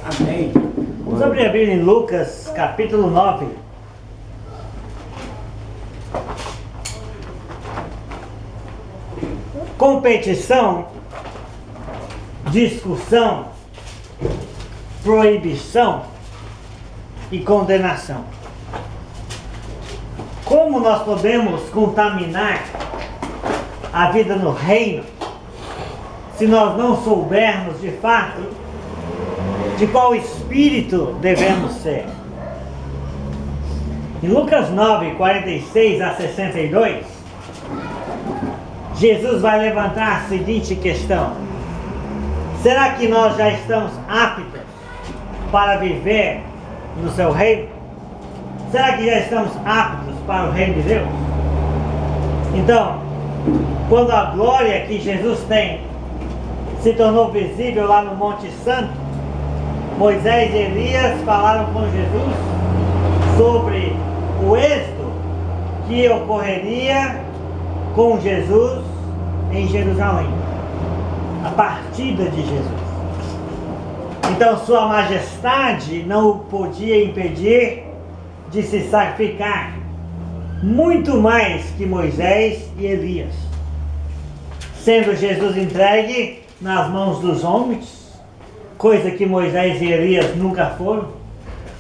Amém. Vamos abrir a Bíblia em Lucas, capítulo 9. Competição, discussão, proibição e condenação. Como nós podemos contaminar a vida no reino se nós não soubermos de fato de qual espírito devemos ser? Em Lucas 9, 46 a 62, Jesus vai levantar a seguinte questão: será que nós já estamos aptos para viver no seu reino? Será que já estamos aptos para o reino de Deus? Então, quando a glória que Jesus tem se tornou visível lá no Monte Santo, Moisés e Elias falaram com Jesus sobre o êxito que ocorreria com Jesus em Jerusalém, a partida de Jesus. Então sua majestade não o podia impedir de se sacrificar, muito mais que Moisés e Elias, sendo Jesus entregue nas mãos dos homens, coisa que Moisés e Elias nunca foram,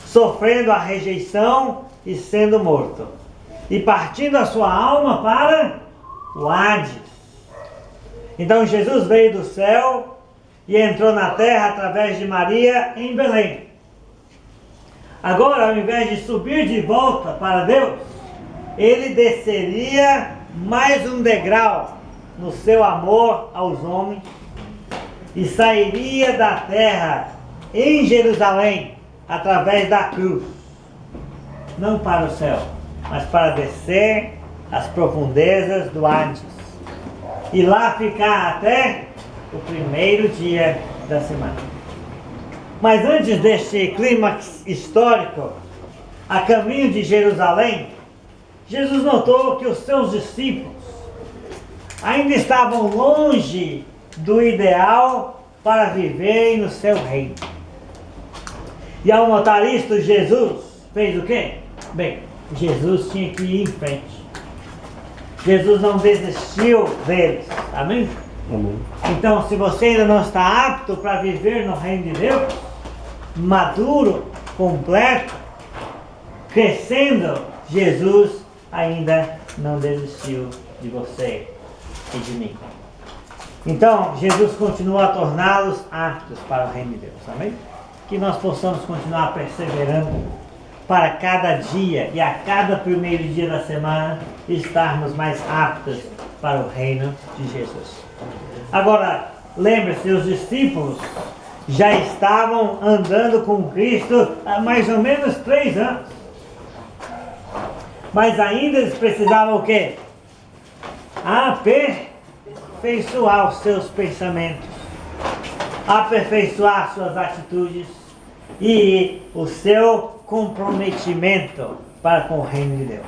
sofrendo a rejeição e sendo morto, e partindo a sua alma para o Hades. Então Jesus veio do céu e entrou na terra através de Maria em Belém. Agora, ao invés de subir de volta para Deus, ele desceria mais um degrau no seu amor aos homens e sairia da terra em Jerusalém através da cruz, não para o céu, mas para descer às profundezas do Hades e lá ficar até o primeiro dia da semana. Mas antes deste clímax histórico, a caminho de Jerusalém, Jesus notou que os seus discípulos ainda estavam longe do ideal para viverem no seu reino. E ao notar isto, Jesus fez o quê? Bem, Jesus tinha que ir em frente. Jesus não desistiu deles. Amém? Amém. Então, se você ainda não está apto para viver no reino de Deus, maduro, completo, crescendo, Jesus ainda não desistiu de você e de mim. Então, Jesus continua a torná-los aptos para o reino de Deus. Amém? Que nós possamos continuar perseverando para cada dia e a cada primeiro dia da semana estarmos mais aptos para o reino de Jesus. Agora, lembre-se, os discípulos já estavam andando com Cristo há mais ou menos 3 anos. Mas ainda eles precisavam o quê? Aperfeiçoar os seus pensamentos, aperfeiçoar suas atitudes e o seu comprometimento para com o reino de Deus.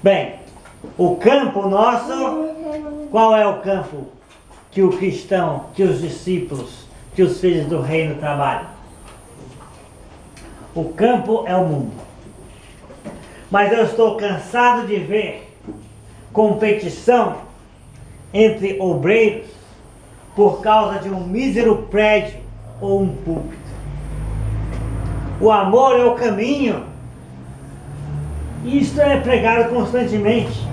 Bem, o campo nosso, qual é o campo que o cristão, que os discípulos, que os filhos do reino trabalham? O campo é o mundo. Mas eu estou cansado de ver competição entre obreiros por causa de um mísero prédio ou um púlpito. O amor é o caminho. Isto é pregado constantemente.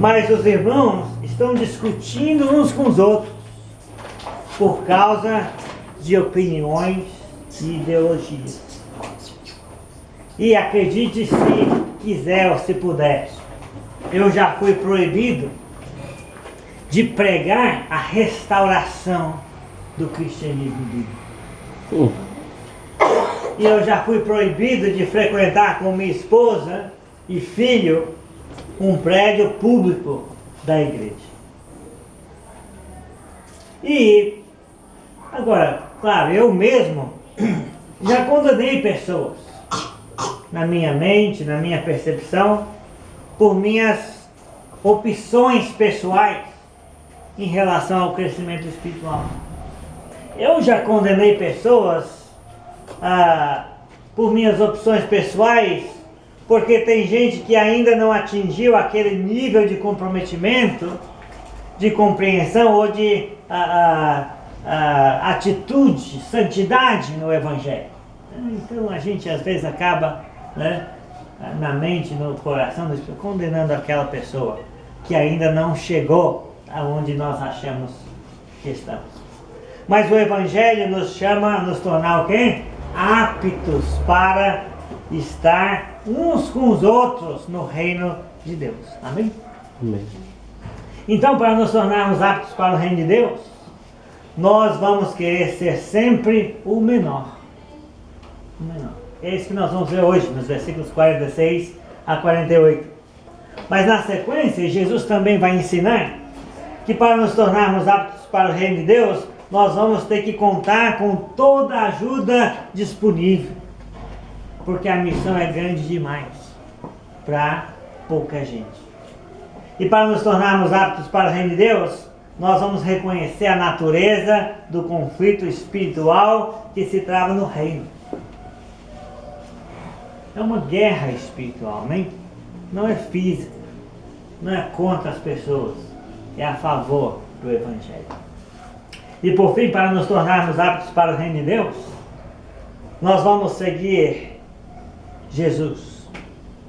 Mas os irmãos estão discutindo uns com os outros por causa de opiniões e ideologias. E acredite se quiser ou se puder, eu já fui proibido de pregar a restauração do cristianismo bíblico. E eu já fui proibido de frequentar com minha esposa e filho um prédio público da igreja. E agora, claro, eu mesmo já condenei pessoas na minha mente, na minha percepção, por minhas opções pessoais em relação ao crescimento espiritual. Eu já condenei pessoas por minhas opções pessoais, porque tem gente que ainda não atingiu aquele nível de comprometimento, de compreensão ou de atitude, santidade no Evangelho. Então a gente às vezes acaba, né, na mente, no coração, condenando aquela pessoa que ainda não chegou aonde nós achamos que estamos. Mas o Evangelho nos chama a nos tornar o quê? Aptos para estar uns com os outros no reino de Deus. Amém? Amém. Então, para nos tornarmos aptos para o reino de Deus, nós vamos querer ser sempre o menor. O menor. É isso que nós vamos ver hoje, nos versículos 46 a 48. Mas na sequência, Jesus também vai ensinar que para nos tornarmos aptos para o reino de Deus, nós vamos ter que contar com toda a ajuda disponível. Porque a missão é grande demais para pouca gente. E para nos tornarmos aptos para o reino de Deus, nós vamos reconhecer a natureza do conflito espiritual que se trava no reino. É uma guerra espiritual, né? Não é física, não é contra as pessoas, é a favor do Evangelho. E por fim, para nos tornarmos aptos para o reino de Deus, nós vamos seguir Jesus,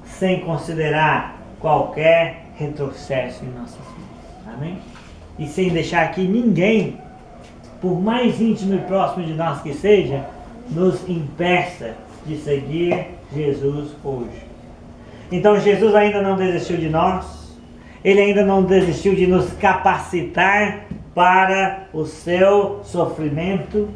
sem considerar qualquer retrocesso em nossas vidas. Amém? E sem deixar que ninguém, por mais íntimo e próximo de nós que seja, nos impeça de seguir Jesus hoje. Então Jesus ainda não desistiu de nós, Ele ainda não desistiu de nos capacitar para o seu sofrimento,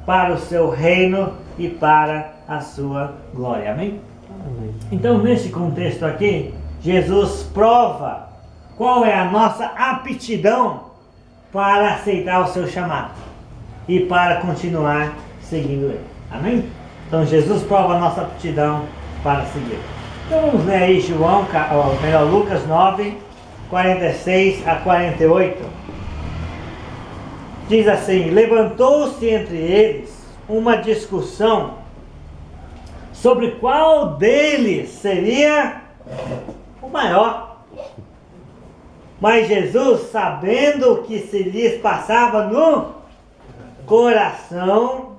para o seu reino e para a sua glória. Amém? Amém. Então, nesse contexto aqui, Jesus prova qual é a nossa aptidão para aceitar o seu chamado e para continuar seguindo Ele. Amém? Então, Jesus prova a nossa aptidão para seguir. Então, vamos ler aí Lucas 9, 46 a 48. Diz assim: levantou-se entre eles uma discussão sobre qual deles seria o maior. Mas Jesus, sabendo o que se lhes passava no coração,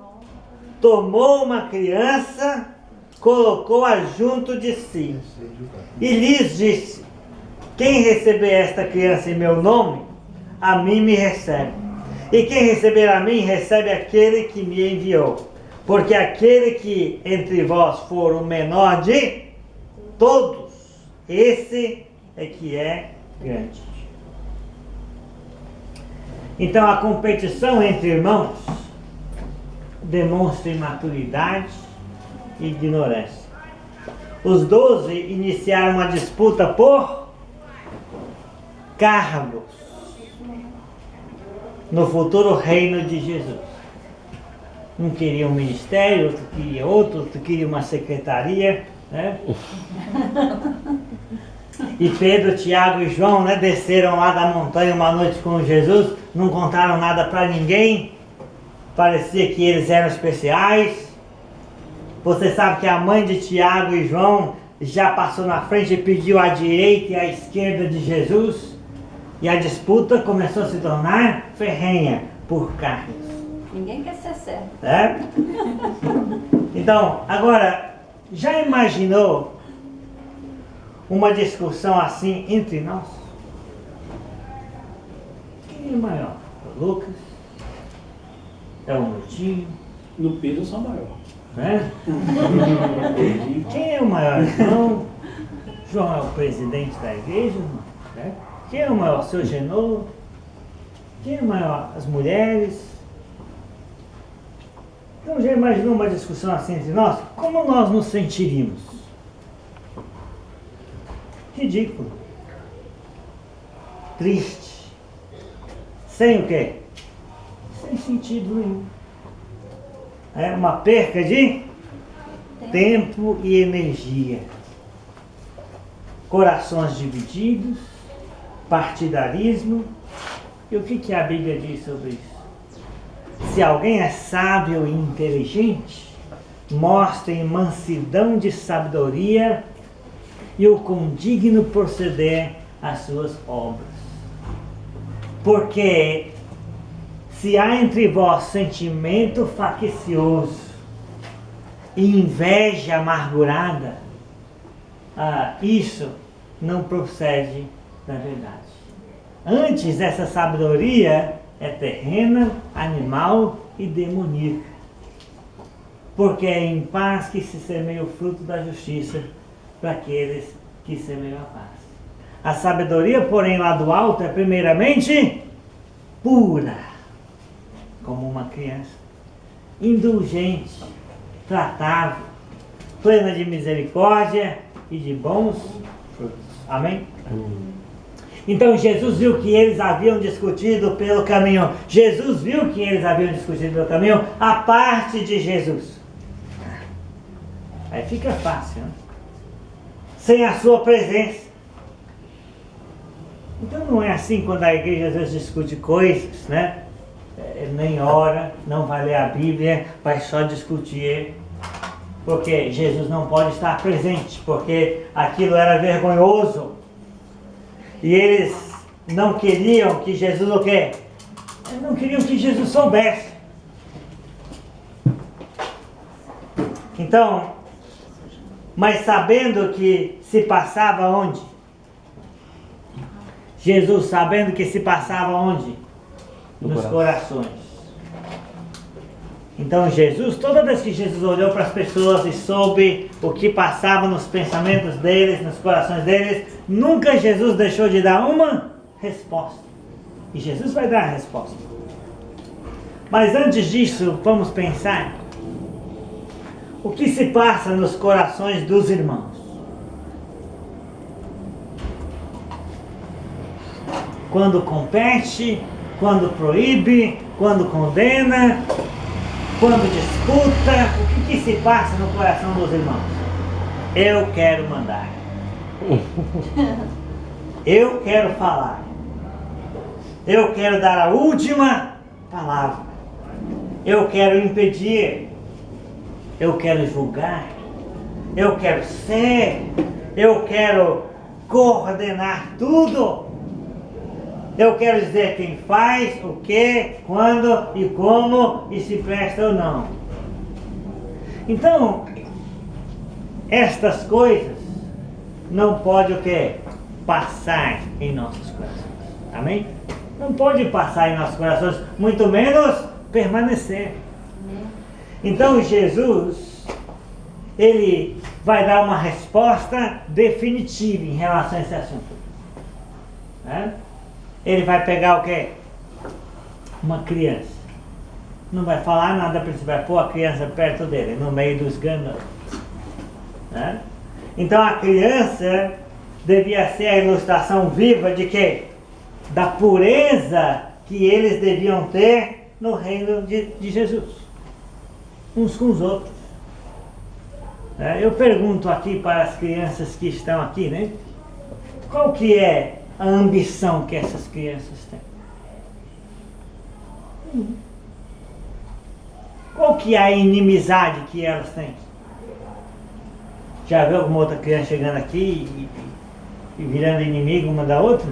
tomou uma criança, colocou-a junto de si e lhes disse: quem receber esta criança em meu nome, a mim me recebe. E quem receber a mim, recebe aquele que me enviou. Porque aquele que entre vós for o menor de todos, esse é que é grande. Então a competição entre irmãos demonstra imaturidade e ignorância. Os 12 iniciaram uma disputa por cargos no futuro reino de Jesus. Um queria um ministério, outro queria uma secretaria, né? E Pedro, Tiago e João, né, desceram lá da montanha uma noite com Jesus, não contaram nada para ninguém, parecia que eles eram especiais. Você sabe que a mãe de Tiago e João já passou na frente e pediu à direita e à esquerda de Jesus, e a disputa começou a se tornar ferrenha por cargos. Ninguém quer ser certo. É? Então, agora, já imaginou uma discussão assim entre nós? Quem é maior? O Lucas? É o Murtinho? No peso eu sou maior. Né? Quem é o maior irmão? João é o presidente da igreja? Né? Quem é o maior? Seu Genô? Quem é o maior? As mulheres? Então já imaginou uma discussão assim entre nós? Como nós nos sentiríamos? Ridículo. Triste. Sem o quê? Sem sentido nenhum. É uma perca de tempo e energia. Corações divididos, partidarismo. E o que a Bíblia diz sobre isso? Se alguém é sábio e inteligente, mostre mansidão de sabedoria e o condigno proceder às suas obras. Porque se há entre vós sentimento faccioso e inveja amargurada, isso não procede da verdade. Antes, essa sabedoria é terrena, animal e demoníaca. Porque é em paz que se semeia o fruto da justiça para aqueles que semeiam a paz. A sabedoria, porém, lá do alto é primeiramente pura, como uma criança, indulgente, tratável, plena de misericórdia e de bons frutos. Amém? Então Jesus viu que eles haviam discutido pelo caminho. Jesus viu que eles haviam discutido pelo caminho a parte de Jesus. Aí fica fácil, né? Sem a sua presença. Então não é assim quando a igreja às vezes discute coisas, né? Nem ora, não vai ler a Bíblia, vai só discutir. Porque Jesus não pode estar presente, porque aquilo era vergonhoso. E eles não queriam que Jesus o quê? Eles não queriam que Jesus soubesse. Então, mas sabendo que se passava onde? Jesus sabendo que se passava onde? Nos corações. Então Jesus, toda vez que Jesus olhou para as pessoas e soube o que passava nos pensamentos deles, nos corações deles, nunca Jesus deixou de dar uma resposta. E Jesus vai dar a resposta. Mas antes disso, vamos pensar o que se passa nos corações dos irmãos. Quando compete, quando proíbe, quando condena, quando disputa, o que se passa no coração dos irmãos? Eu quero mandar. Eu quero falar. Eu quero dar a última palavra. Eu quero impedir. Eu quero julgar. Eu quero ser. Eu quero coordenar tudo. Eu quero dizer quem faz, o que, quando e como, e se presta ou não. Então, estas coisas não pode o quê? Passar em nossos corações. Amém? Não pode passar em nossos corações, muito menos permanecer. Então Jesus, ele vai dar uma resposta definitiva em relação a esse assunto. Né? Ele vai pegar o quê? Uma criança. Não vai falar nada para ele, vai pôr a criança perto dele, no meio dos ganados. Né? Então a criança devia ser a ilustração viva de quê? Da pureza que eles deviam ter no reino de Jesus. Uns com os outros. Eu pergunto aqui para as crianças que estão aqui, né? Qual que é a ambição que essas crianças têm? Qual que é a inimizade que elas têm? Já viu alguma outra criança chegando aqui e virando inimigo uma da outra?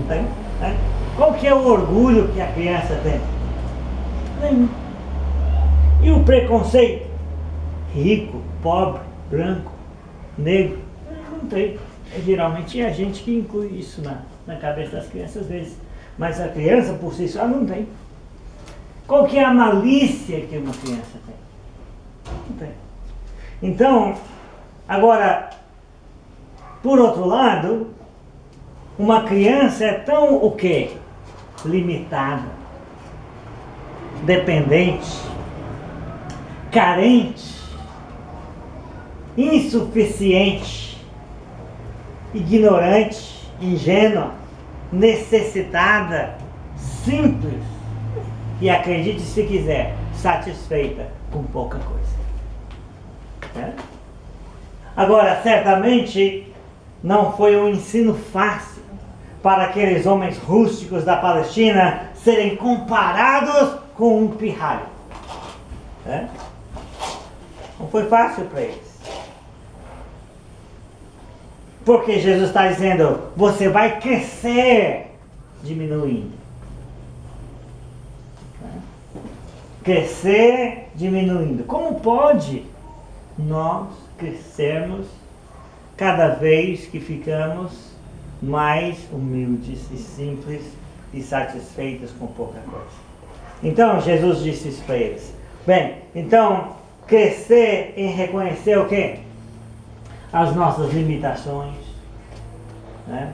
Tem? Né? Qual que é o orgulho que a criança tem? Nenhum. E o preconceito? Rico, pobre, branco, negro? Não tem. Geralmente é a gente que inclui isso na cabeça das crianças às vezes. Mas a criança por si só não tem. Qual que é a malícia que uma criança tem? Não tem. Então, agora, por outro lado, uma criança é tão o quê? Limitada, dependente, carente, insuficiente, ignorante, ingênua, necessitada, simples e, acredite se quiser, satisfeita com pouca coisa. É? Agora, certamente não foi um ensino fácil para aqueles homens rústicos da Palestina serem comparados com um pirralho. Né? Não foi fácil para eles. Porque Jesus está dizendo, você vai crescer diminuindo. Né? Crescer diminuindo. Como pode nós crescermos cada vez que ficamos mais humildes e simples e satisfeitos com pouca coisa? Então Jesus disse isso para eles. Bem, então crescer em reconhecer o quê? As nossas limitações, né?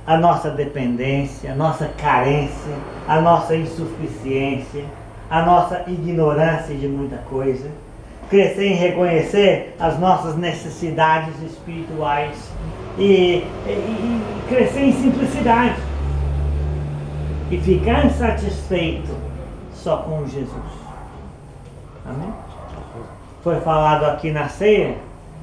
A nossa dependência, a nossa carência, a nossa insuficiência, a nossa ignorância de muita coisa. Crescer em reconhecer as nossas necessidades espirituais e crescer em simplicidade e ficar insatisfeito só com Jesus. Amém? Foi falado aqui na ceia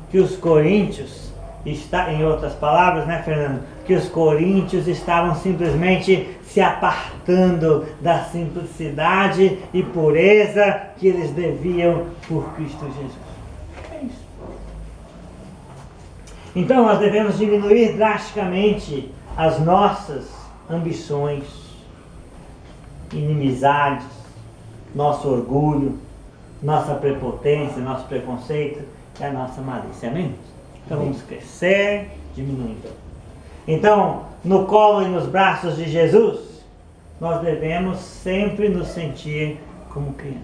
que os coríntios, em outras palavras, né, Fernando? Que os coríntios estavam simplesmente se apartando da simplicidade e pureza que eles deviam por Cristo Jesus. É isso. Então nós devemos diminuir drasticamente as nossas ambições, inimizades, nosso orgulho, nossa prepotência, nosso preconceito e a nossa malícia. Amém? Então vamos crescer, diminuindo. Então, no colo e nos braços de Jesus, nós devemos sempre nos sentir como crianças.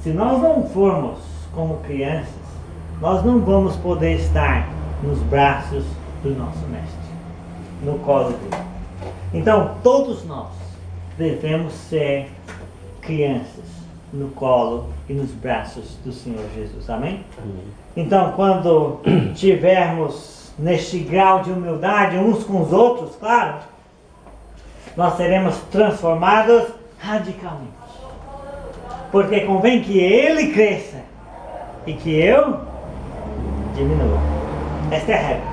Se nós não formos como crianças, nós não vamos poder estar nos braços do nosso Mestre, no colo dele. Então, todos nós devemos ser crianças no colo e nos braços do Senhor Jesus. Amém? Então, quando tivermos neste grau de humildade uns com os outros, claro, nós seremos transformados radicalmente. Porque convém que ele cresça e que eu diminua. Esta é a regra.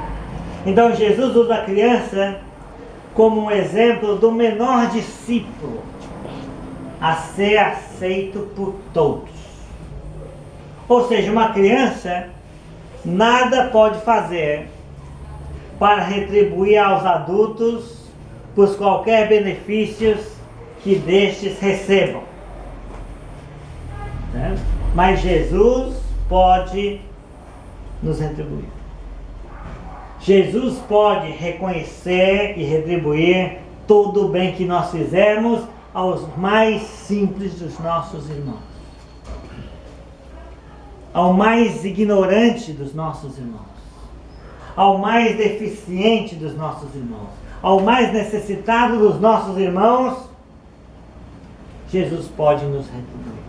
Então Jesus usa a criança como um exemplo do menor discípulo a ser aceito por todos. Ou seja, uma criança nada pode fazer para retribuir aos adultos por qualquer benefícios que destes recebam. Né? Mas Jesus pode nos retribuir. Jesus pode reconhecer e retribuir todo o bem que nós fizermos aos mais simples dos nossos irmãos, ao mais ignorante dos nossos irmãos, ao mais deficiente dos nossos irmãos, ao mais necessitado dos nossos irmãos. Jesus pode nos retribuir.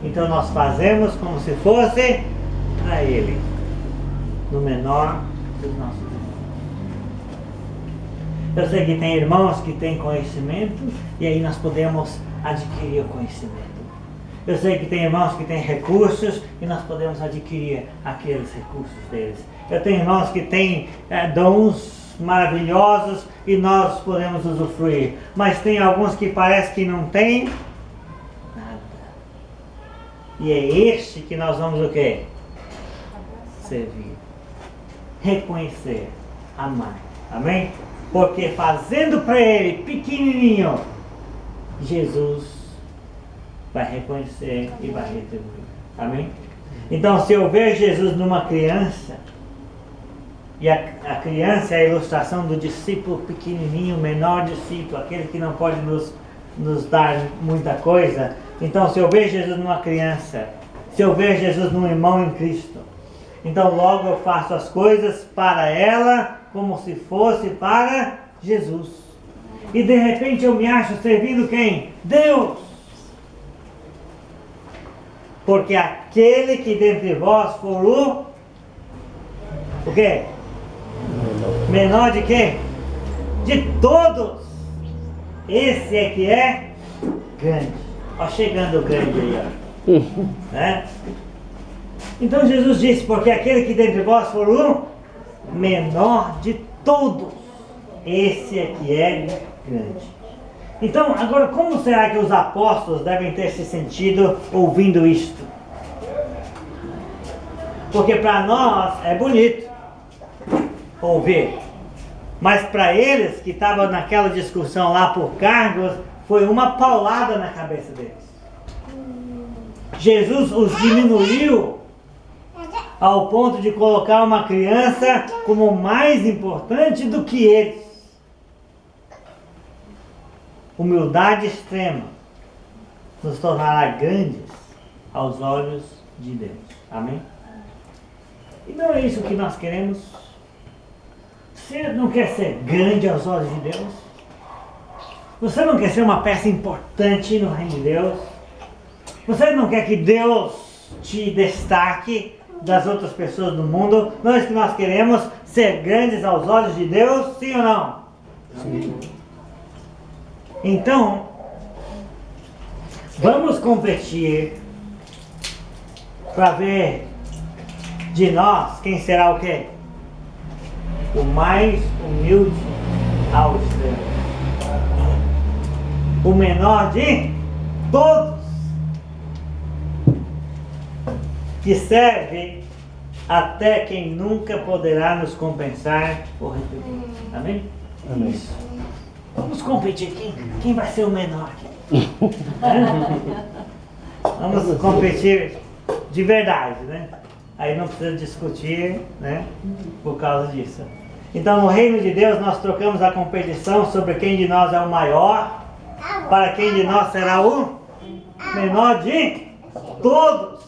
Então nós fazemos como se fosse para Ele, no menor dos nossos irmãos. Eu sei que tem irmãos que têm conhecimento e aí nós podemos adquirir o conhecimento. Eu sei que tem irmãos que têm recursos e nós podemos adquirir aqueles recursos deles. Eu tenho irmãos que têm dons maravilhosos e nós podemos usufruir. Mas tem alguns que parece que não têm nada. E é este que nós vamos o quê? Servir. Reconhecer. Amar. Amém? Porque fazendo para ele pequenininho, Jesus vai reconhecer e vai retribuir. Amém? Então, se eu ver Jesus numa criança, e a criança é a ilustração do discípulo pequenininho, menor discípulo, aquele que não pode nos dar muita coisa. Então, se eu ver Jesus numa criança, se eu ver Jesus num irmão em Cristo, então logo eu faço as coisas para ela como se fosse para Jesus. E de repente eu me acho servindo quem? Deus! Porque aquele que dentre vós for o quê? Menor de quem? De todos! Esse é que é grande. Ó, chegando o grande aí, ó. Né? Então Jesus disse, porque aquele que dentre vós for o menor de todos, esse é que é grande. Então, agora como será que os apóstolos devem ter se sentido ouvindo isto? Porque para nós é bonito ouvir, mas para eles que estavam naquela discussão lá por cargos, foi uma paulada na cabeça deles. Jesus os diminuiu ao ponto de colocar uma criança como mais importante do que eles. Humildade extrema nos tornará grandes aos olhos de Deus. Amém? E não é isso que nós queremos. Você não quer ser grande aos olhos de Deus? Você não quer ser uma peça importante no reino de Deus? Você não quer que Deus te destaque das outras pessoas do mundo? Não é isso que nós queremos? Ser grandes aos olhos de Deus? Sim ou não? Sim. Então, vamos competir para ver de nós quem será o quê? O mais humilde ao extremo. O menor de todos. Que serve até quem nunca poderá nos compensar ou retribuir. Amém? Amém. Isso. Vamos competir. Quem vai ser o menor aqui? Vamos competir de verdade, né? Aí não precisa discutir, né? Por causa disso. Então, no reino de Deus, nós trocamos a competição sobre quem de nós é o maior, para quem de nós será o menor de todos.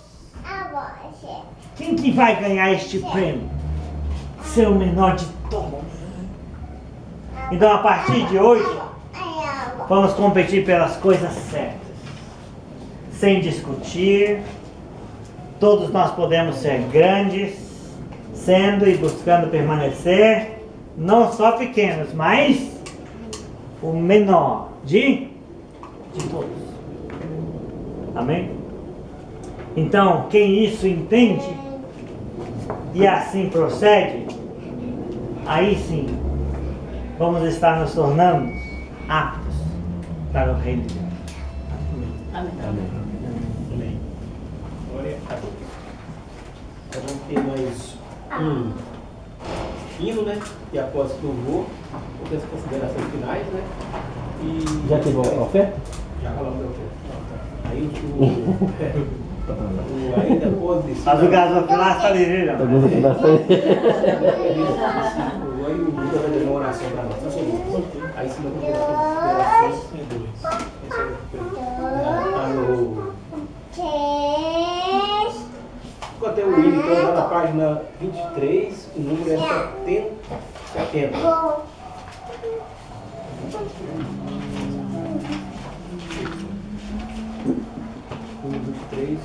Quem que vai ganhar este prêmio? Ser o menor de todos. Então, a partir de hoje, vamos competir pelas coisas certas, sem discutir. Todos nós podemos ser grandes, sendo e buscando permanecer, não só pequenos, mas o menor de todos. Amém? Então, quem isso entende e assim procede, aí sim, vamos estar nos tornando aptos para o reino de Deus. Amém. Amém. Glória a Deus. Então vamos ter mais um hino, né? E após o louvor, vamos ter as considerações finais, né? E Já teve a oferta? já falamos da oferta. Aí ainda pode descer. Mas o gasofilar está ali, viu? Tá vendo bastante? Aí o Luda vai fazer uma oração para nós. Só um segundo. Aí se não for considerações, tem dois. Ficou até o hino, então, lá na página 23, o número é 70. O 23.